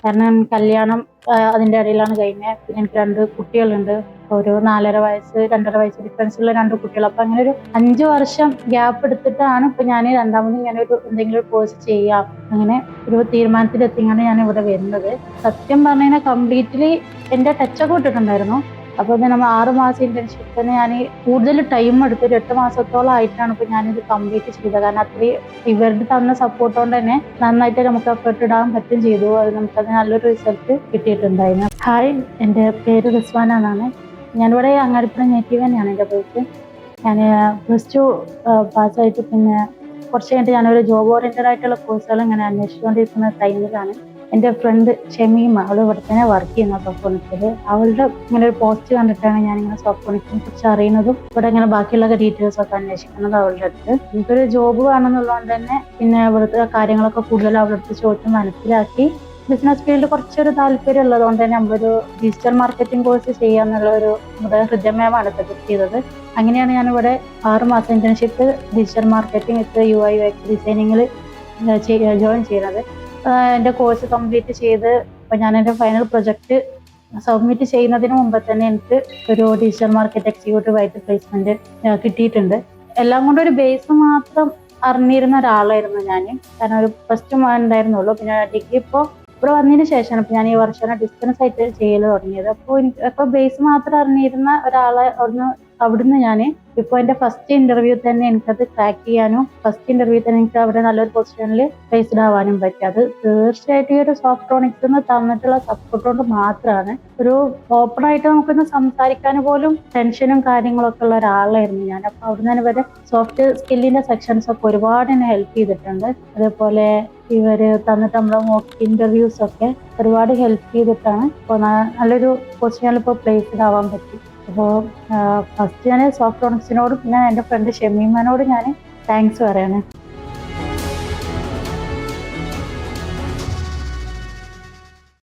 കാരണം കല്യാണം അതിൻ്റെ ഇടയിലാണ് കഴിഞ്ഞത്. പിന്നെ എനിക്ക് 2 കുട്ടികളുണ്ട്. ഒരു 4.5 വയസ്സ് 2.5 വയസ്സ് ഡിഫറൻസ് ഉള്ള 2 കുട്ടികൾ. അപ്പൊ അങ്ങനെ ഒരു 5 വർഷം ഗ്യാപ്പ് എടുത്തിട്ടാണ് ഇപ്പൊ ഞാൻ രണ്ടാമത് ഇങ്ങനെ എന്തെങ്കിലും ഒരു കോഴ്സ് ചെയ്യാം അങ്ങനെ ഒരു തീരുമാനത്തിലെത്തിയാണ് ഞാൻ ഇവിടെ വരുന്നത്. സത്യം പറഞ്ഞു കഴിഞ്ഞാൽ കംപ്ലീറ്റ്ലി എന്റെ ടച്ചൊക്കെ വിട്ടിട്ടുണ്ടായിരുന്നു. അപ്പൊ നമ്മൾ 6 മാസം ഇന്റേൺഷിപ്പിന് ഞാൻ കൂടുതൽ ടൈം എടുത്ത് ഒരു 8 മാസത്തോളം ആയിട്ടാണ് ഇപ്പൊ ഞാനിത് കംപ്ലീറ്റ് ചെയ്തത്. കാരണം അത്രയും ഇവരുടെ തന്ന സപ്പോർട്ട് കൊണ്ട് തന്നെ നന്നായിട്ട് നമുക്ക് എഫേർട്ട് ഇടാൻ പറ്റും ചെയ്തു. അത് നമുക്കത് നല്ലൊരു റിസൾട്ട് കിട്ടിയിട്ടുണ്ടായിരുന്നു. ഹായ്, എൻ്റെ പേര് റിസ്വാന എന്നാണ്. ഞാനിവിടെ അങ്ങാടിപ്പുറം നേറ്റീവ് തന്നെയാണ് എൻ്റെ പേര്. ഞാൻ +2 പാസ്സായിട്ട് പിന്നെ കുറച്ച് കഴിഞ്ഞിട്ട് ഞാനൊരു ജോബ് ഓറിയന്റഡ് ആയിട്ടുള്ള കോഴ്സുകൾ ഇങ്ങനെ അന്വേഷിച്ചുകൊണ്ടിരിക്കുന്ന ടൈമിലാണ് എൻ്റെ ഫ്രണ്ട് ഷമീമ, അവൾ ഇവിടെ തന്നെ വർക്ക് ചെയ്യുന്ന സോഫ്റ്റ്വെയറിൽ. അവളുടെ ഇങ്ങനെ ഒരു പോസ്റ്റ് കണ്ടിട്ടാണ് ഞാനിങ്ങനെ സോഫ്റ്റ്വെയറിനെ കുറിച്ച് അറിയുന്നതും ഇവിടെ ഇങ്ങനെ ബാക്കിയുള്ള ഡീറ്റെയിൽസ് ഒക്കെ അന്വേഷിക്കുന്നത് അവളുടെ അടുത്ത്. എനിക്കൊരു ജോബ് വേണമെന്നുള്ളതുകൊണ്ട് തന്നെ പിന്നെ ഇവിടുത്തെ കാര്യങ്ങളൊക്കെ കൂടുതൽ അവളുടെ അടുത്ത് ചോദിച്ച് മനസ്സിലാക്കി. ബിസിനസ് ഫീൽഡ് കുറച്ചൊരു താല്പര്യം ഉള്ളതുകൊണ്ട് തന്നെ നമ്മളൊരു ഡിജിറ്റൽ മാർക്കറ്റിംഗ് കോഴ്സ് ചെയ്യാന്നുള്ള ഒരു നമ്മുടെ ഹൃദയമാണ് സജസ്റ്റ് ചെയ്തത്. അങ്ങനെയാണ് ഞാനിവിടെ 6 മാസം internship digital marketing with UI UX ഡിസൈനിങ്ങിൽ ജോയിൻ ചെയ്യുന്നത്. എൻ്റെ കോഴ്സ് കംപ്ലീറ്റ് ചെയ്ത് ഇപ്പം ഞാൻ എൻ്റെ ഫൈനൽ പ്രൊജക്റ്റ് സബ്മിറ്റ് ചെയ്യുന്നതിന് മുമ്പ് തന്നെ എനിക്ക് ഒരു ഡിജിറ്റൽ മാർക്കറ്റ് എക്സിക്യൂട്ടീവ് ആയിട്ട് പ്ലേസ്മെന്റ് കിട്ടിയിട്ടുണ്ട്. എല്ലാം കൊണ്ടൊരു ബേസ് മാത്രം അറിഞ്ഞിരുന്ന ഒരാളായിരുന്നു ഞാൻ. കാരണം ഒരു +2 ഉണ്ടായിരുന്നുള്ളൂ. പിന്നെ ഡിഗ്രി ഇപ്പോൾ ഇവിടെ വന്നതിന് ശേഷമാണ് ഇപ്പം ഞാൻ ഈ വർഷം ഡിസ്റ്റൻസ് ആയിട്ട് ചെയ്യൽ തുടങ്ങിയത്. അപ്പോൾ ബേസ് മാത്രം അറിഞ്ഞിരുന്ന ഒരാളെ അവിടുന്ന് ഞാൻ ഇപ്പോൾ എൻ്റെ ഫസ്റ്റ് ഇന്റർവ്യൂ തന്നെ എനിക്കത് ക്രാക്ക് ചെയ്യാനും ഫസ്റ്റ് ഇന്റർവ്യൂ തന്നെ എനിക്ക് അവിടെ നല്ലൊരു പൊസിഷനിൽ പ്ലേസ്ഡ് ആവാനും പറ്റി. അത് തീർച്ചയായിട്ടും ഈ ഒരു സോഫ്റ്റ്രോണിക്സ് എന്ന് തന്നിട്ടുള്ള സപ്പോർട്ട് കൊണ്ട് മാത്രമാണ്. ഒരു ഓപ്പൺ ആയിട്ട് നമുക്കൊന്ന് സംസാരിക്കാൻ പോലും ടെൻഷനും കാര്യങ്ങളൊക്കെ ഉള്ള ഒരാളായിരുന്നു ഞാൻ. അപ്പോൾ അവിടെ നിന്ന് വരെ സോഫ്റ്റ് സ്കില്ലിന്റെ സെക്ഷൻസ് ഒക്കെ ഒരുപാട് എന്നെ ഹെൽപ്പ് ചെയ്തിട്ടുണ്ട്. അതേപോലെ ഇവര് തന്നിട്ട് നമ്മളെ മോക്ക് ഇന്റർവ്യൂസ് ഒക്കെ ഒരുപാട് ഹെൽപ്പ് ചെയ്തിട്ടാണ് ഇപ്പോൾ നല്ലൊരു പൊസിഷനിൽ ഇപ്പോൾ പ്ലേസ്ഡ് ആവാൻ പറ്റി. അപ്പോൾ ഫസ്റ്റ് ഞാൻ സോഫ്റ്റ്രോണിക്സിനോടും പിന്നെ എൻ്റെ ഫ്രണ്ട് ഷമീമനോട് ഞാൻ താങ്ക്സ് പറയാണ്.